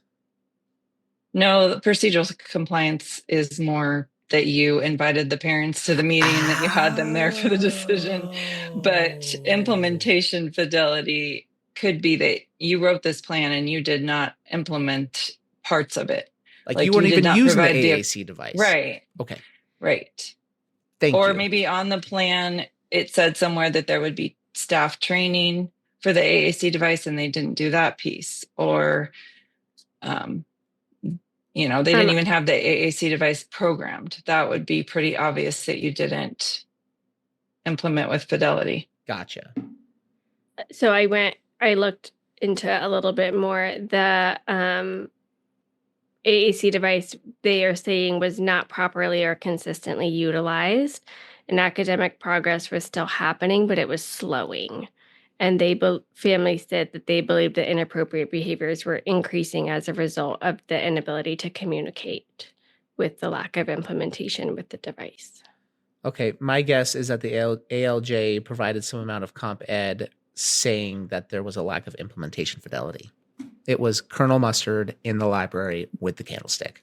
[SPEAKER 1] No, the procedural compliance is more that you invited the parents to the meeting and that you had them there for the decision. But implementation fidelity could be that you wrote this plan and you did not implement parts of it.
[SPEAKER 4] Like you weren't
[SPEAKER 1] did
[SPEAKER 4] even
[SPEAKER 1] not
[SPEAKER 4] using the
[SPEAKER 1] provide
[SPEAKER 4] AAC device.
[SPEAKER 1] Right.
[SPEAKER 4] Okay.
[SPEAKER 1] Right.
[SPEAKER 4] Thank
[SPEAKER 1] Or
[SPEAKER 4] you.
[SPEAKER 1] maybe on the plan, it said somewhere that there would be staff training for the AAC device and they didn't do that piece. Or, they didn't even have the AAC device programmed. That would be pretty obvious that you didn't implement with fidelity.
[SPEAKER 4] Gotcha.
[SPEAKER 2] So I looked into a little bit more. The AAC device, they are saying, was not properly or consistently utilized, and academic progress was still happening, but it was slowing. And families said that they believed that inappropriate behaviors were increasing as a result of the inability to communicate with the lack of implementation with the device.
[SPEAKER 4] Okay, my guess is that the ALJ provided some amount of comp ed saying that there was a lack of implementation fidelity. It was Colonel Mustard in the library with the candlestick.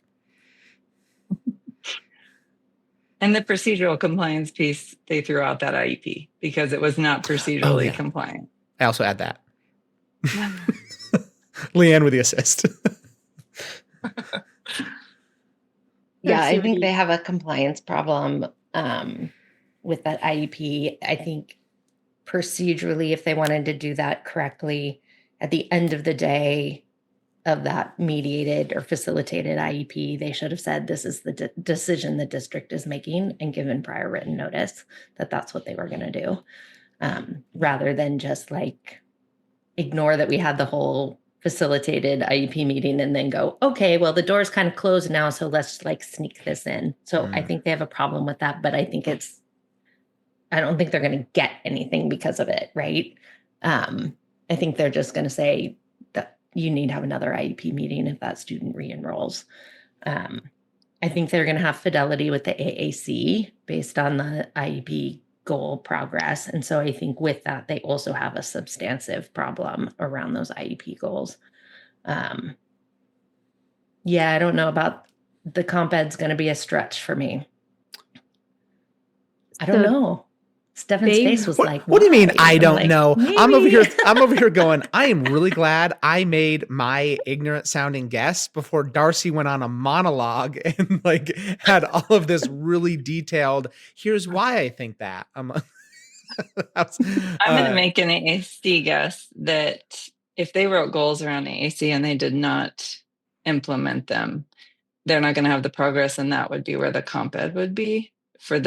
[SPEAKER 1] And the procedural compliance piece, they threw out that IEP because it was not procedurally compliant.
[SPEAKER 4] I also add that. Leanne with the assist.
[SPEAKER 3] Yeah, I think they have a compliance problem with that IEP. I think procedurally, if they wanted to do that correctly, at the end of the day of that mediated or facilitated IEP, they should have said this is the decision the district is making and given prior written notice that that's what they were going to do, rather than just like ignore that we had the whole facilitated IEP meeting and then go, okay, well, the door's kind of closed now, so let's like sneak this in. So I think they have a problem with that, but I don't think they're going to get anything because of it, right? I think they're just going to say that you need to have another IEP meeting if that student re-enrolls. I think they're going to have fidelity with the AAC based on the IEP goal progress. And so I think with that, they also have a substantive problem around those IEP goals. I don't know about the comp ed's going to be a stretch for me. I don't know. Stefan's face was like,
[SPEAKER 4] what do you mean? I don't
[SPEAKER 3] like,
[SPEAKER 4] know.
[SPEAKER 3] maybe.
[SPEAKER 4] I'm over here going, I am really glad I made my ignorant sounding guess before Darcy went on a monologue and like had all of this really detailed. Here's why I think that. I'm going
[SPEAKER 1] to make an AAC guess that if they wrote goals around AAC and they did not implement them, they're not going to have the progress, and that would be where the comp ed would be for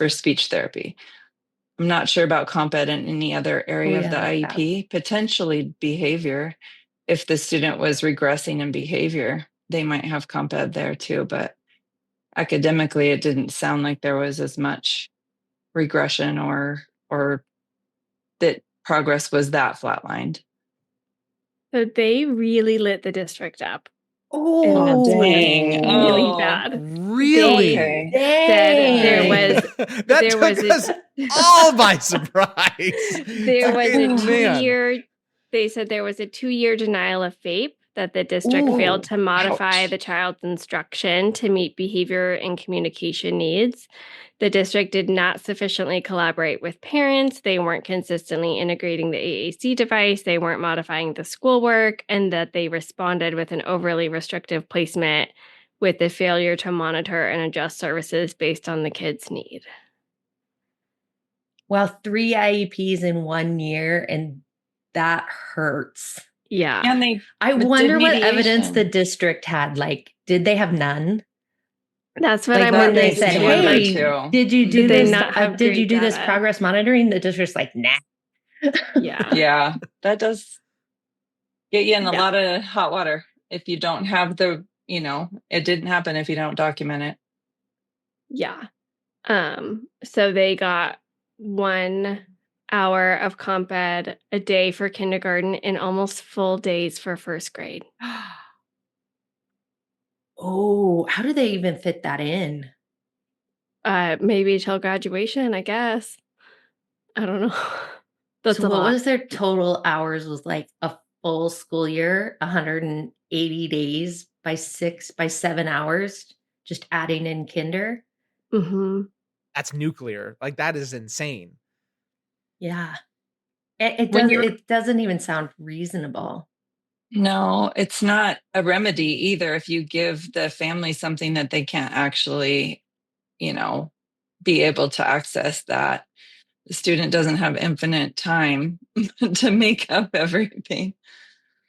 [SPEAKER 1] speech therapy. I'm not sure about comp ed in any other area of the IEP. Potentially behavior. If the student was regressing in behavior, they might have comp ed there too. But academically, it didn't sound like there was as much regression or that progress was that flatlined.
[SPEAKER 2] So they really lit the district up.
[SPEAKER 1] Oh, dang.
[SPEAKER 2] Really bad.
[SPEAKER 4] Really?
[SPEAKER 2] Said
[SPEAKER 4] that took us all by surprise.
[SPEAKER 2] There was a 2-year, they said there was a 2-year denial of FAPE, that the district failed to modify the child's instruction to meet behavior and communication needs. The district did not sufficiently collaborate with parents. They weren't consistently integrating the AAC device. They weren't modifying the schoolwork, and that they responded with an overly restrictive placement with the failure to monitor and adjust services based on the kid's need.
[SPEAKER 3] Well, 3 IEPs in 1 year, and that hurts.
[SPEAKER 2] Yeah.
[SPEAKER 1] And
[SPEAKER 3] I wonder what evidence the district had. Like, did they have none?
[SPEAKER 2] That's what I'm wondering.
[SPEAKER 3] They said, hey, did you do this? Did you do this progress monitoring? The district's like, nah.
[SPEAKER 1] Yeah, that does get you in a lot of hot water if you don't have it didn't happen if you don't document it.
[SPEAKER 2] Yeah. So they got 1 hour of comp ed a day for kindergarten and almost full days for first grade.
[SPEAKER 3] Oh, how do they even fit that in?
[SPEAKER 2] Maybe till graduation, I guess. I don't know. That's
[SPEAKER 3] So
[SPEAKER 2] a
[SPEAKER 3] what
[SPEAKER 2] lot.
[SPEAKER 3] was their total hours? Was like a full school year, 180 days by 7 hours, just adding in kinder.
[SPEAKER 2] Hmm.
[SPEAKER 4] That's nuclear. Like that is insane.
[SPEAKER 3] Yeah. It
[SPEAKER 1] When
[SPEAKER 3] does.
[SPEAKER 1] you're
[SPEAKER 3] It doesn't even sound reasonable.
[SPEAKER 1] No, it's not a remedy either if you give the family something that they can't actually, you know, be able to access that. The student doesn't have infinite time to make up everything.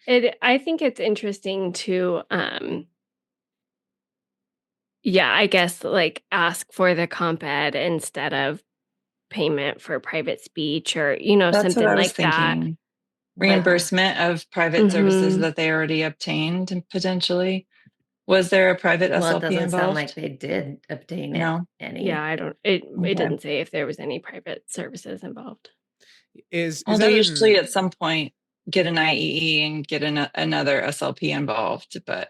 [SPEAKER 2] I think it's interesting to yeah, I guess like ask for the comp ed instead of payment for private speech or,
[SPEAKER 1] That's what
[SPEAKER 2] something
[SPEAKER 1] I was
[SPEAKER 2] like that.
[SPEAKER 1] thinking.
[SPEAKER 3] But
[SPEAKER 1] Reimbursement of private services
[SPEAKER 2] Hmm.
[SPEAKER 1] that they already obtained potentially. Was there a private
[SPEAKER 3] well, it
[SPEAKER 1] SLP
[SPEAKER 3] doesn't sound like
[SPEAKER 1] involved?
[SPEAKER 3] they did obtain it
[SPEAKER 1] No.
[SPEAKER 2] Yeah,
[SPEAKER 3] any.
[SPEAKER 2] I don't it
[SPEAKER 1] Okay.
[SPEAKER 2] didn't say if there was any private services involved.
[SPEAKER 4] Is
[SPEAKER 1] Well,
[SPEAKER 4] that
[SPEAKER 1] they usually
[SPEAKER 4] an
[SPEAKER 1] at some point get an IEE and get another SLP involved, but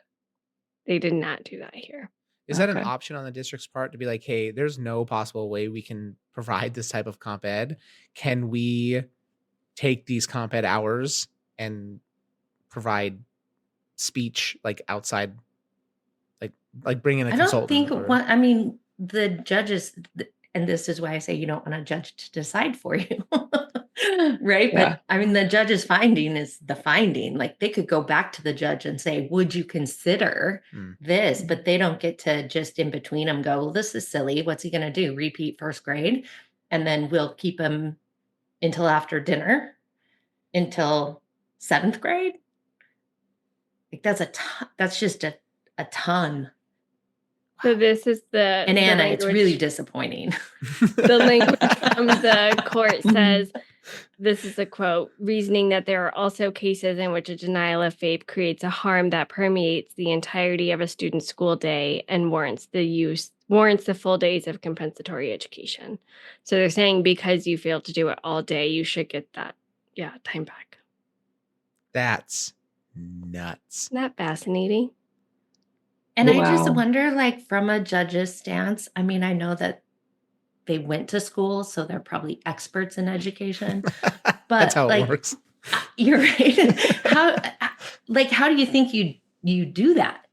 [SPEAKER 2] They did not do that here.
[SPEAKER 4] is that an
[SPEAKER 1] okay.
[SPEAKER 4] option on the district's part to be like, hey, there's no possible way we can provide this type of comp ed. Can we take these comp ed hours and provide speech like outside, like bring in a
[SPEAKER 3] I don't think
[SPEAKER 4] consultant or
[SPEAKER 3] I mean, the judges, and this is why I say you don't want a judge to decide for you. Right.
[SPEAKER 1] Yeah.
[SPEAKER 3] But I mean, the judge's finding is the finding. Like they could go back to the judge and say, would you consider
[SPEAKER 4] Hmm.
[SPEAKER 3] this? But they don't get to just in between them go, well, this is silly. What's he going to do? Repeat first grade? And then we'll keep him until after dinner, until seventh grade. Like that's that's just a ton.
[SPEAKER 2] So this is the
[SPEAKER 3] And Anna, it's really
[SPEAKER 2] language.
[SPEAKER 3] disappointing.
[SPEAKER 2] The language from the court
[SPEAKER 1] Mhm.
[SPEAKER 2] says, this is a quote, reasoning that there are also cases in which a denial of FAPE creates a harm that permeates the entirety of a student's school day and warrants the full days of compensatory education. So they're saying because you failed to do it all day, you should get that, time back.
[SPEAKER 4] That's nuts.
[SPEAKER 2] Isn't that fascinating?
[SPEAKER 3] And I just
[SPEAKER 1] Wow.
[SPEAKER 3] wonder, like, from a judge's stance, I mean, I know that they went to school, so they're probably experts in education,
[SPEAKER 4] That's
[SPEAKER 3] but
[SPEAKER 4] how it
[SPEAKER 3] like,
[SPEAKER 4] works.
[SPEAKER 3] you're right. How do you think you do that?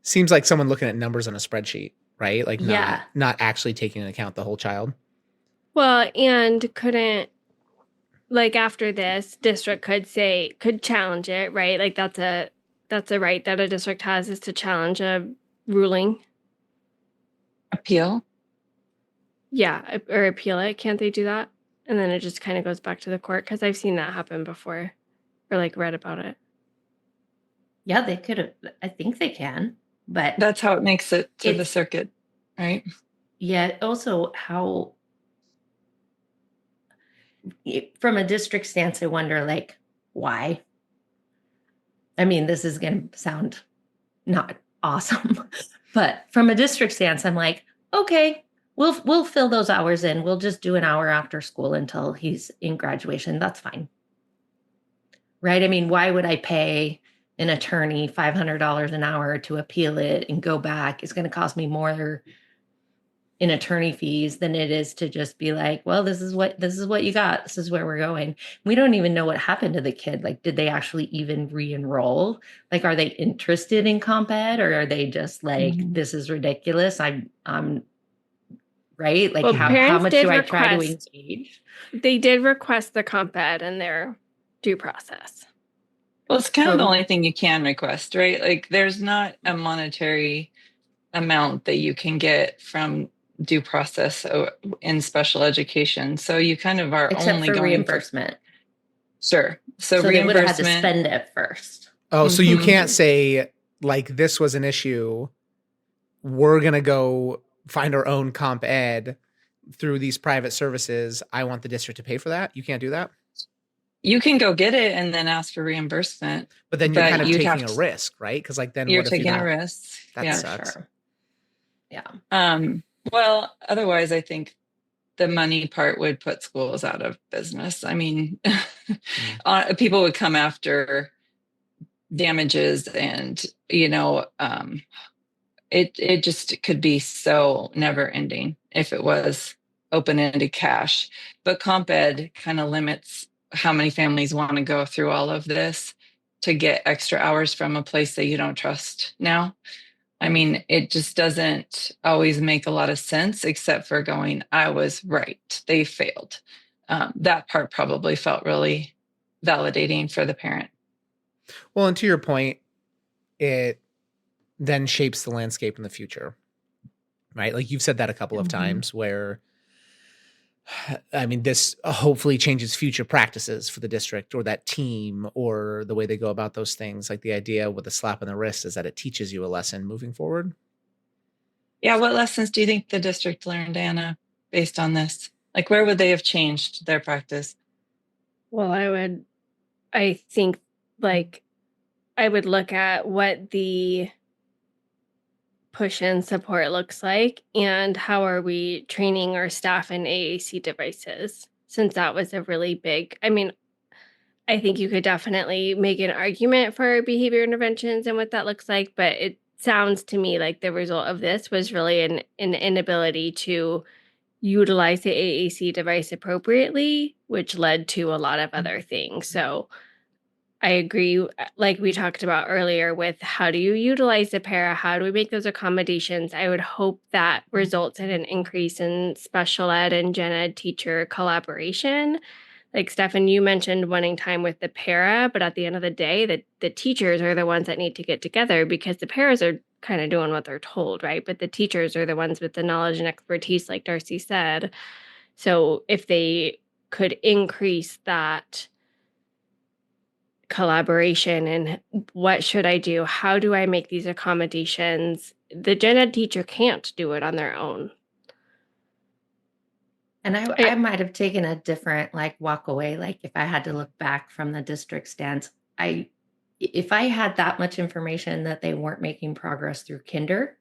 [SPEAKER 4] Seems like someone looking at numbers on a spreadsheet, right? Like
[SPEAKER 3] Yeah.
[SPEAKER 4] not actually taking into account the whole child.
[SPEAKER 2] Well, and couldn't, like after this, district could challenge it, right? Like that's a right that a district has, is to challenge a ruling.
[SPEAKER 1] Appeal.
[SPEAKER 2] Yeah, or appeal it. Can't they do that? And then it just kind of goes back to the court, because I've seen that happen before, or like read about it.
[SPEAKER 3] Yeah, they could have. I think they can, but
[SPEAKER 1] That's how it makes it to the
[SPEAKER 3] It's-
[SPEAKER 1] circuit, right?
[SPEAKER 3] yeah, also how from a district stance, I wonder, like, why? I mean, this is going to sound not awesome, but from a district stance, I'm like, okay, we'll fill those hours in. We'll just do an hour after school until he's in graduation. That's fine. Right? I mean, why would I pay an attorney $500 an hour to appeal it and go back? It's going to cost me more in attorney fees than it is to just be like, well, this is what you got. This is where we're going. We don't even know what happened to the kid. Like, did they actually even re-enroll? Like, are they interested in comp ed, or are they just like, this is ridiculous? I'm right. Like,
[SPEAKER 2] Well,
[SPEAKER 3] how
[SPEAKER 2] parents
[SPEAKER 3] much
[SPEAKER 2] did
[SPEAKER 3] do I try to
[SPEAKER 2] request-
[SPEAKER 3] engage?
[SPEAKER 2] They did request the comp ed in their due process.
[SPEAKER 1] Well, it's kind of the
[SPEAKER 3] So-
[SPEAKER 1] only thing you can request, right? Like there's not a monetary amount that you can get from due process in special education. So you kind of are
[SPEAKER 3] Except
[SPEAKER 1] only
[SPEAKER 3] for
[SPEAKER 1] going
[SPEAKER 3] reimbursement.
[SPEAKER 1] Sure. So
[SPEAKER 3] they would have had to
[SPEAKER 1] reimbursement.
[SPEAKER 3] spend it first.
[SPEAKER 4] Oh, so you
[SPEAKER 1] Mhm.
[SPEAKER 4] can't say like this was an issue. We're going to go find our own comp ed through these private services. I want the district to pay for that. You can't do that.
[SPEAKER 1] You can go get it and then ask for reimbursement.
[SPEAKER 4] But then you're
[SPEAKER 1] But
[SPEAKER 4] kind of
[SPEAKER 1] you'd
[SPEAKER 4] taking
[SPEAKER 1] have
[SPEAKER 4] a
[SPEAKER 1] to-
[SPEAKER 4] risk, right? Because like then
[SPEAKER 1] You're
[SPEAKER 4] what if you
[SPEAKER 1] taking a
[SPEAKER 4] don't?
[SPEAKER 1] risk.
[SPEAKER 4] That
[SPEAKER 1] Yeah.
[SPEAKER 4] sucks.
[SPEAKER 3] Sure. Yeah.
[SPEAKER 1] Well, otherwise, I think the money part would put schools out of business. I mean, people would come after damages and, it just could be so never ending if it was open-ended cash. But comp ed kind of limits how many families want to go through all of this to get extra hours from a place that you don't trust now. I mean, it just doesn't always make a lot of sense, except for going, I was right, they failed. That part probably felt really validating for the parent.
[SPEAKER 4] Well, and to your point, it then shapes the landscape in the future, right? Like you've said that a couple of times where, I mean, this hopefully changes future practices for the district or that team or the way they go about those things. Like the idea with a slap on the wrist is that it teaches you a lesson moving forward.
[SPEAKER 1] Yeah. What lessons do you think the district learned, Anna, based on this? Like, where would they have changed their practice?
[SPEAKER 2] Well, I think like I would look at what the push and support looks like and how are we training our staff in AAC devices, since that was a really big, I mean, I think you could definitely make an argument for behavior interventions and what that looks like, but it sounds to me like the result of this was really an inability to utilize the AAC device appropriately, which led to a lot of other things. So I agree, like we talked about earlier, with how do you utilize the para? How do we make those accommodations? I would hope that results in an increase in special ed and gen ed teacher collaboration. Like Stefan, you mentioned wanting time with the para, but at the end of the day, the teachers are the ones that need to get together because the paras are kind of doing what they're told, right? But the teachers are the ones with the knowledge and expertise, like Darcy said. So if they could increase that collaboration and what should I do? How do I make these accommodations? The gen ed teacher can't do it on their own.
[SPEAKER 3] And I might have taken a different walk away. Like if I had to look back from the district stance, if I had that much information that they weren't making progress through kinder,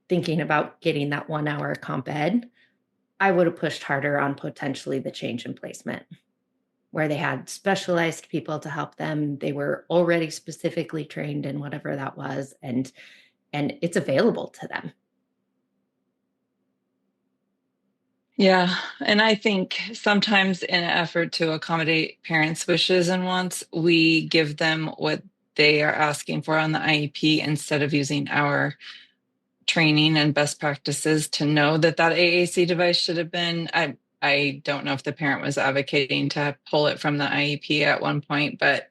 [SPEAKER 3] thinking about getting that 1 hour comp ed, I would have pushed harder on potentially the change in placement, where they had specialized people to help them. They were already specifically trained in whatever that was, and it's available to them.
[SPEAKER 1] Yeah. And I think sometimes in an effort to accommodate parents' wishes and wants, we give them what they are asking for on the IEP instead of using our training and best practices to know that AAC device should have been. I don't know if the parent was advocating to pull it from the IEP at one point, but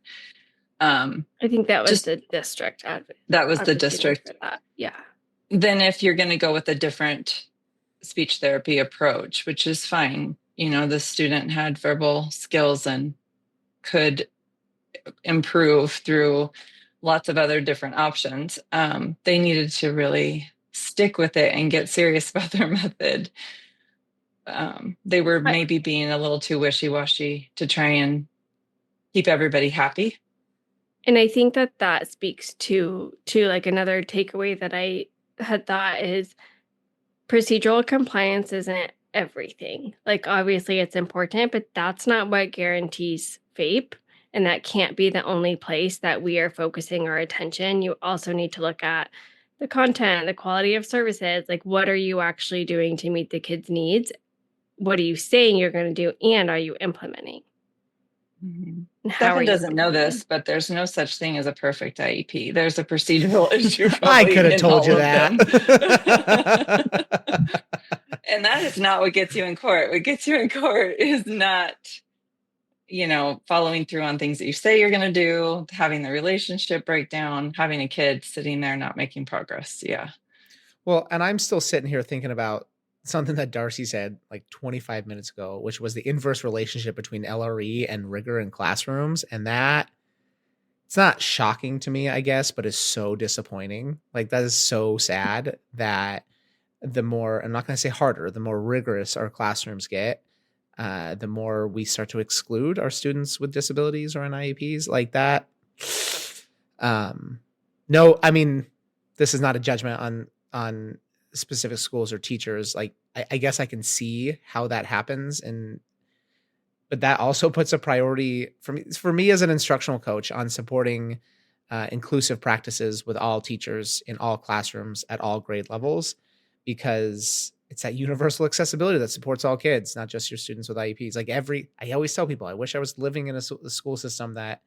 [SPEAKER 2] I think that was the district.
[SPEAKER 1] That was the district.
[SPEAKER 2] For that. Yeah.
[SPEAKER 1] Then if you're going to go with a different speech therapy approach, which is fine, the student had verbal skills and could improve through lots of other different options. They needed to really stick with it and get serious about their method. They were maybe being a little too wishy-washy to try and keep everybody happy.
[SPEAKER 2] And I think that speaks to like another takeaway that I had thought is procedural compliance isn't everything. Like obviously it's important, but that's not what guarantees FAPE. And that can't be the only place that we are focusing our attention. You also need to look at the content, the quality of services, like what are you actually doing to meet the kids' needs? What are you saying you're going to do? And are you implementing?
[SPEAKER 1] Mm-hmm. Stefan doesn't know this, but there's no such thing as a perfect IEP. There's a procedural issue.
[SPEAKER 4] I could have told you that.
[SPEAKER 1] And that is not what gets you in court. What gets you in court is not, following through on things that you say you're going to do, having the relationship break down, having a kid sitting there not making progress. Yeah.
[SPEAKER 4] Well, and I'm still sitting here thinking about something that Darcy said like 25 minutes ago, which was the inverse relationship between LRE and rigor in classrooms. And that it's not shocking to me, I guess, but it's so disappointing. Like that is so sad that the more, I'm not going to say harder, the more rigorous our classrooms get, the more we start to exclude our students with disabilities or on IEPs like that. No, I mean, this is not a judgment on specific schools or teachers. Like, I guess I can see how that happens. But that also puts a priority for me as an instructional coach on supporting inclusive practices with all teachers in all classrooms at all grade levels, because it's that universal accessibility that supports all kids, not just your students with IEPs. Like I always tell people, I wish I was living in a school system that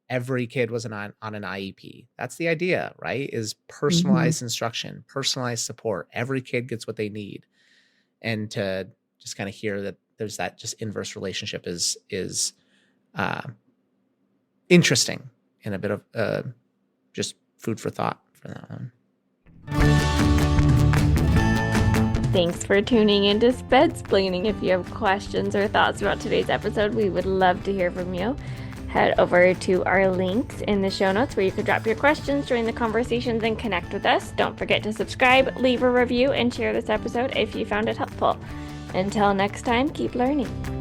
[SPEAKER 4] every kid was on an IEP. That's the idea, right? Is personalized instruction, personalized support. Every kid gets what they need. And to just kind of hear that there's that just inverse relationship is interesting, and a bit of just food for thought for that one.
[SPEAKER 2] Thanks for tuning into Spedsplaining. If you have questions or thoughts about today's episode, we would love to hear from you. Head over to our links in the show notes where you can drop your questions, join the conversations, and connect with us. Don't forget to subscribe, leave a review, and share this episode if you found it helpful. Until next time, keep learning.